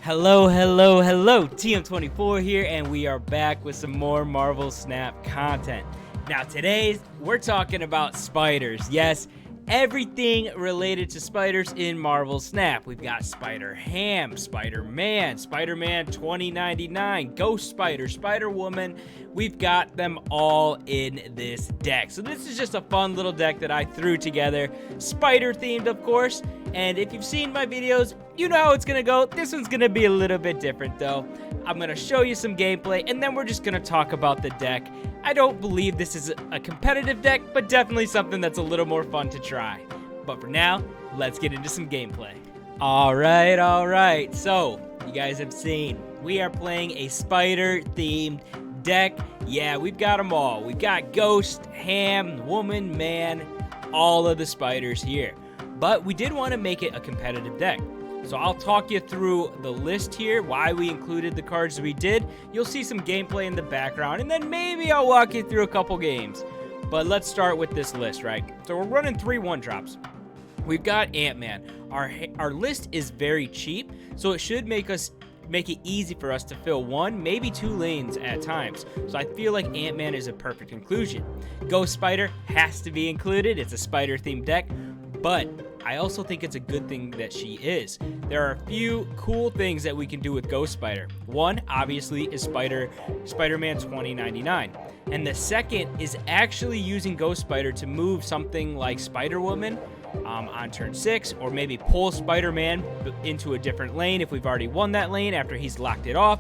Hello, hello, hello, TM24 here, and we are back with some more Marvel Snap content. Now today, we're talking about spiders. Yes, everything related to spiders in Marvel Snap. We've got Spider-Ham, Spider-Man, Spider-Man 2099, Ghost Spider, Spider-Woman. We've got them all in this deck. So this is just a fun little deck that I threw together, spider-themed, of course. And if you've seen my videos, you know how it's gonna go. This one's gonna be a little bit different though. I'm gonna show you some gameplay and then we're just gonna talk about the deck. I don't believe this is a competitive deck, but definitely something that's a little more fun to try. But for now, let's get into some gameplay. All right. So, you guys have seen, we are playing a spider-themed deck. Yeah, we've got them all. We've got Ghost, Ham, Woman, Man, all of the spiders here. But we did want to make it a competitive deck. So I'll talk you through the list here, why we included the cards we did. You'll see some gameplay in the background, and then maybe I'll walk you through a couple games. But let's start with this list, right? So we're running 3 1-drops. We've got Ant-Man. Our list is very cheap, so it should make it easy for us to fill 1, maybe 2 lanes at times. So I feel like Ant-Man is a perfect inclusion. Ghost Spider has to be included. It's a spider-themed deck, but I also think it's a good thing that she is. There are a few cool things that we can do with Ghost Spider. One, obviously, is Spider-Man 2099. And the second is actually using Ghost Spider to move something like Spider-Woman on turn 6, or maybe pull Spider-Man into a different lane if we've already won that lane after he's locked it off,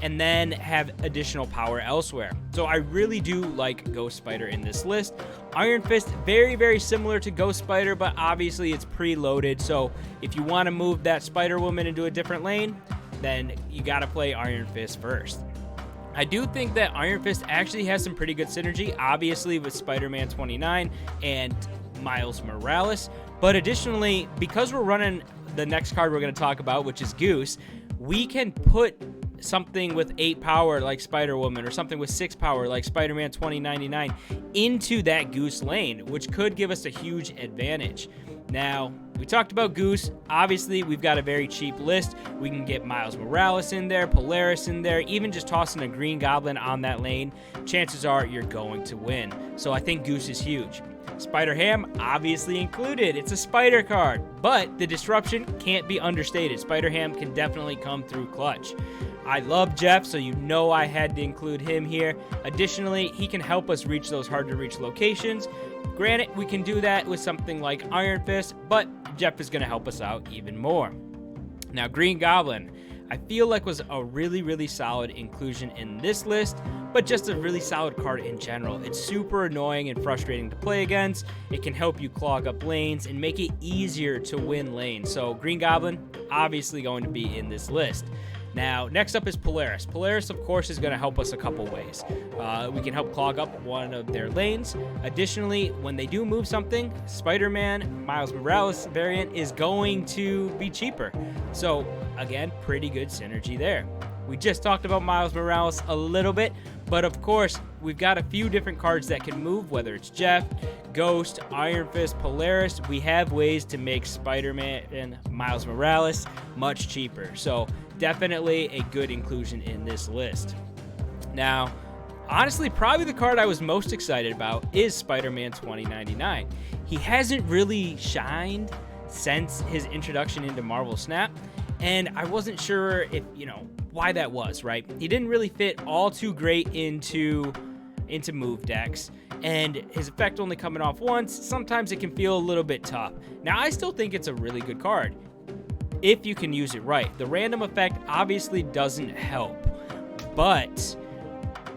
and then have additional power elsewhere. So I really do like Ghost Spider in this list. Iron Fist, very similar to Ghost Spider, but obviously it's preloaded, so if you want to move that Spider-Woman into a different lane, then you got to play Iron Fist first. I do think that Iron Fist actually has some pretty good synergy, obviously with Spider-Man 29 and Miles Morales, but additionally, because we're running the next card we're going to talk about, which is Goose, we can put something with 8 power like Spider-Woman or something with 6 power like Spider-Man 2099 into that Goose lane, which could give us a huge advantage. Now, we talked about Goose. Obviously, we've got a very cheap list. We can get Miles Morales in there, Polaris in there, even just tossing a Green Goblin on that lane. Chances are you're going to win. So I think Goose is huge. Spider-Ham, obviously included. It's a spider card, but the disruption can't be understated. Spider-Ham can definitely come through clutch. I love Jeff, so you know I had to include him here. Additionally, he can help us reach those hard-to-reach locations. Granted, we can do that with something like Iron Fist, but Jeff is going to help us out even more. Now, Green Goblin, I feel like was a really solid inclusion in this list, but just a really solid card in general. It's super annoying and frustrating to play against. It can help you clog up lanes and make it easier to win lanes. So Green Goblin, obviously going to be in this list. Now, next up is Polaris. Polaris, of course, is going to help us a couple ways. We can help clog up one of their lanes. Additionally, when they do move something, Spider-Man Miles Morales variant is going to be cheaper. So, again, pretty good synergy there. We just talked about Miles Morales a little bit, but of course, we've got a few different cards that can move, whether it's Jeff, Ghost, Iron Fist, Polaris. We have ways to make Spider-Man and Miles Morales much cheaper. So definitely a good inclusion in this list. Now, honestly, probably the card I was most excited about is Spider-Man 2099. He hasn't really shined since his introduction into Marvel Snap, and I wasn't sure if, why that was, right? He didn't really fit all too great into move decks, and his effect only coming off once, sometimes it can feel a little bit tough. Now, I still think it's a really good card if you can use it right. The random effect obviously doesn't help, but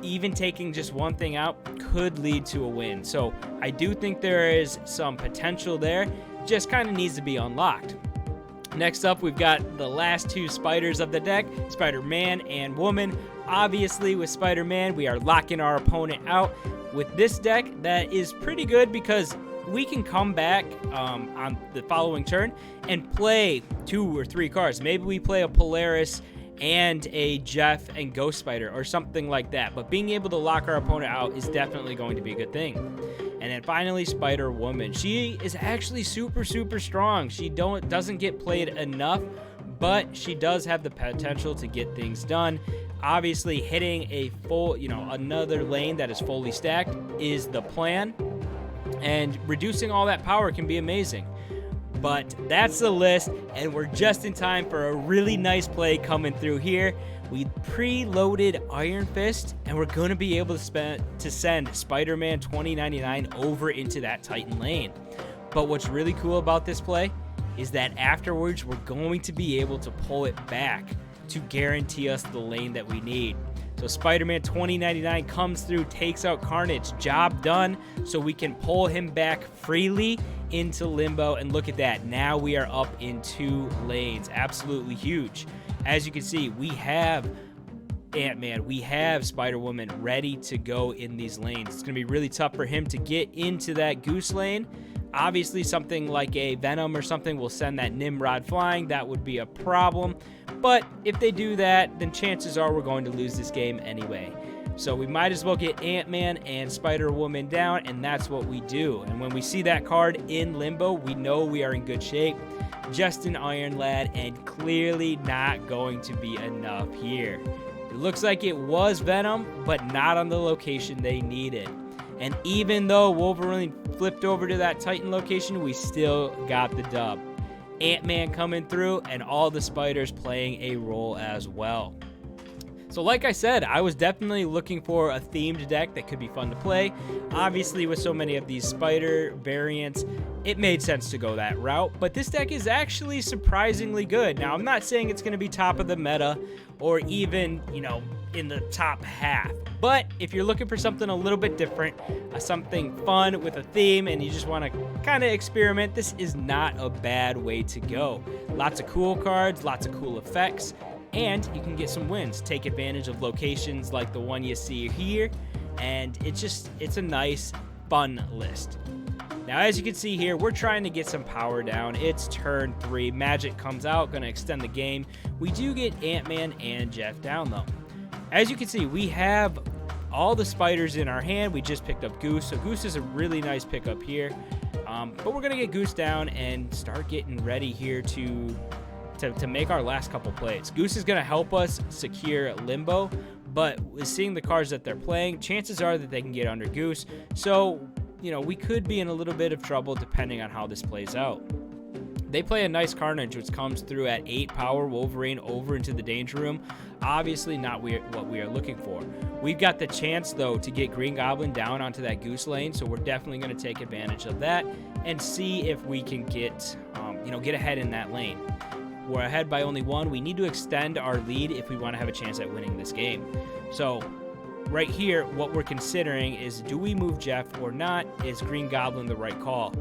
even taking just one thing out could lead to a win. So I do think there is some potential there, just kind of needs to be unlocked. Next up, we've got the last 2 spiders of the deck, Spider-Man and Woman. Obviously, with Spider-Man, we are locking our opponent out. With this deck, that is pretty good because we can come back on the following turn and play 2 or 3 cards. Maybe we play a Polaris and a Jeff and Ghost Spider or something like that. But being able to lock our opponent out is definitely going to be a good thing. And then finally, Spider-Woman. She is actually super strong. She doesn't get played enough, but she does have the potential to get things done. Obviously, hitting a full, another lane that is fully stacked is the plan, and reducing all that power can be amazing. But that's the list, and we're just in time for a really nice play coming through here. We preloaded Iron Fist, and we're going to be able to send Spider-Man 2099 over into that Titan lane. But what's really cool about this play is that afterwards, we're going to be able to pull it back to guarantee us the lane that we need. So Spider-Man 2099 comes through, takes out Carnage, job done, so we can pull him back freely into Limbo, and look at that. Now we are up in 2 lanes. Absolutely huge. As you can see, we have Ant-Man, we have Spider-Woman ready to go in these lanes. It's going to be really tough for him to get into that Goose lane. Obviously, something like a Venom or something will send that Nimrod flying. That would be a problem. But if they do that, then chances are we're going to lose this game anyway. So we might as well get Ant-Man and Spider-Woman down, and that's what we do. And when we see that card in Limbo, we know we are in good shape. Just an Iron Lad, and clearly not going to be enough here. It looks like it was Venom, but not on the location they needed. And even though Wolverine flipped over to that Titan location, we still got the dub. Ant-Man coming through, and all the spiders playing a role as well. So like I said, I was definitely looking for a themed deck that could be fun to play. Obviously, with so many of these spider variants, it made sense to go that route. But this deck is actually surprisingly good. Now, I'm not saying it's going to be top of the meta or even, in the top half. But if you're looking for something a little bit different, something fun with a theme, and you just want to kind of experiment, this is not a bad way to go. Lots of cool cards, lots of cool effects, and you can get some wins. Take advantage of locations like the one you see here, and it's a nice, fun list. Now, as you can see here, we're trying to get some power down. It's turn 3. Magic comes out, going to extend the game. We do get Ant-Man and Jeff down, though. As you can see, we have all the spiders in our hand. We just picked up Goose, so Goose is a really nice pickup here. But we're going to get Goose down and start getting ready here to make our last couple plays. Goose is going to help us secure Limbo, but with seeing the cards that they're playing, chances are that they can get under Goose. So, we could be in a little bit of trouble depending on how this plays out. They play a nice Carnage, which comes through at 8 power. Wolverine over into the Danger Room. Obviously not what we are looking for. We've got the chance, though, to get Green Goblin down onto that Goose lane, so we're definitely going to take advantage of that and see if we can get ahead in that lane. We're ahead by only 1. We need to extend our lead if we want to have a chance at winning this game. So right here, what we're considering is, do we move Jeff or not? Is Green Goblin the right call?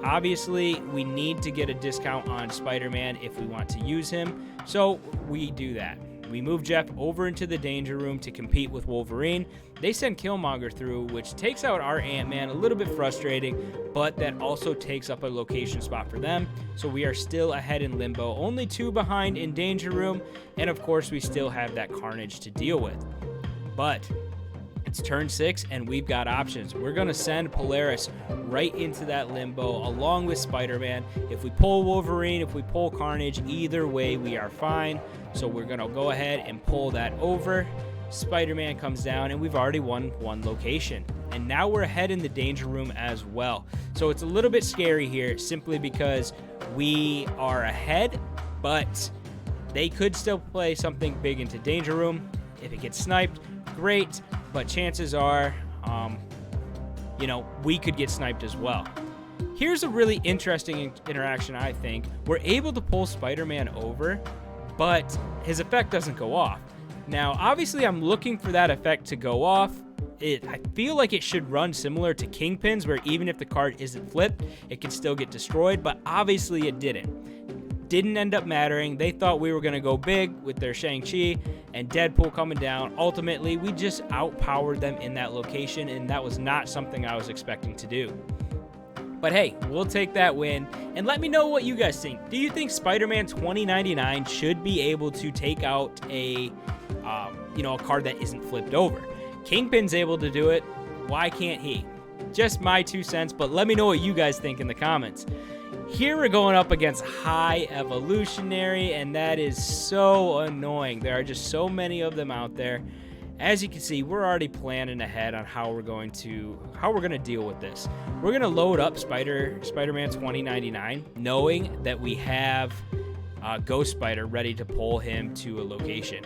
Obviously, we need to get a discount on Spider-Man if we want to use him, so we do that. We move Jeff over into the Danger Room to compete with Wolverine. They send Killmonger through, which takes out our Ant-Man. A little bit frustrating, but that also takes up a location spot for them, so we are still ahead in Limbo. Only 2 behind in Danger Room, and of course, we still have that Carnage to deal with. But it's turn 6, and we've got options. We're going to send Polaris right into that Limbo along with Spider-Man. If we pull Wolverine, if we pull Carnage, either way, we are fine. So we're going to go ahead and pull that over. Spider-Man comes down, and we've already won 1 location. And now we're ahead in the Danger Room as well. So it's a little bit scary here simply because we are ahead, but they could still play something big into Danger Room. If it gets sniped, great, but chances are, we could get sniped as well. Here's a really interesting interaction, I think. We're able to pull Spider-Man over, but his effect doesn't go off. Now, obviously, I'm looking for that effect to go off. I feel like it should run similar to Kingpin's, where even if the card isn't flipped, it can still get destroyed, but obviously it didn't end up mattering. They thought we were going to go big with their Shang-Chi and Deadpool coming down. Ultimately, we just outpowered them in that location, and that was not something I was expecting to do. But hey, we'll take that win, and let me know what you guys think. Do you think Spider-Man 2099 should be able to take out a card that isn't flipped over? Kingpin's able to do it. Why can't he? Just my 2 cents, but let me know what you guys think in the comments. Here we're going up against high evolutionary, and that is so annoying. There are just so many of them out there. As you can see, we're already planning ahead on how we're going to deal with this. We're going to load up Spider-Man 2099, knowing that we have Ghost Spider ready to pull him to a location.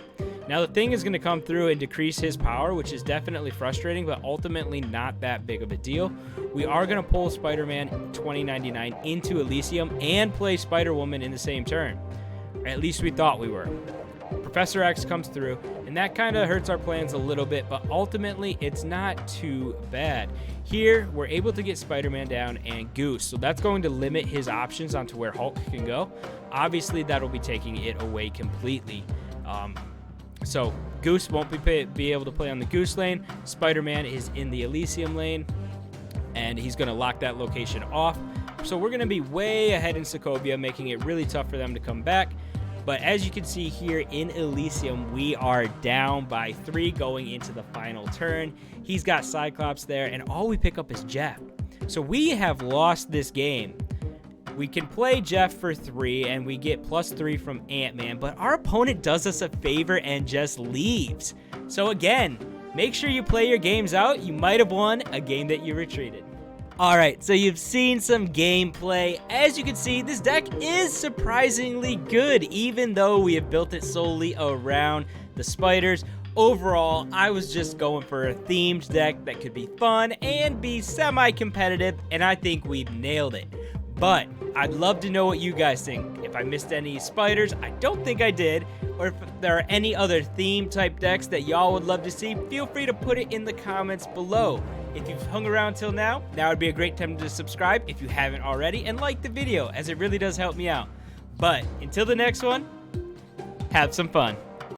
Now the thing is going to come through and decrease his power, which is definitely frustrating, but ultimately not that big of a deal. We are going to pull Spider-Man 2099 into Elysium and play Spider-Woman in the same turn. At least we thought we were. Professor X comes through, and that kind of hurts our plans a little bit, but ultimately it's not too bad. Here, we're able to get Spider-Man down and Goose, so that's going to limit his options onto where Hulk can go. Obviously, that'll be taking it away completely. So Goose won't be able to play on the Goose lane. Spider-Man is in the Elysium lane, and he's going to lock that location off. So we're going to be way ahead in Sokovia, making it really tough for them to come back. But as you can see here in Elysium, we are down by 3 going into the final turn. He's got Cyclops there, and all we pick up is Jeff. So we have lost this game. We can play Jeff for 3, and we get +3 from Ant-Man, but our opponent does us a favor and just leaves. So again, make sure you play your games out. You might have won a game that you retreated. Alright, so you've seen some gameplay. As you can see, this deck is surprisingly good, even though we have built it solely around the spiders. Overall, I was just going for a themed deck that could be fun and be semi-competitive, and I think we've nailed it. But I'd love to know what you guys think. If I missed any spiders, I don't think I did, or if there are any other theme type decks that y'all would love to see, feel free to put it in the comments below. If you've hung around till now would be a great time to subscribe if you haven't already, and like the video, as it really does help me out. But until the next one, have some fun.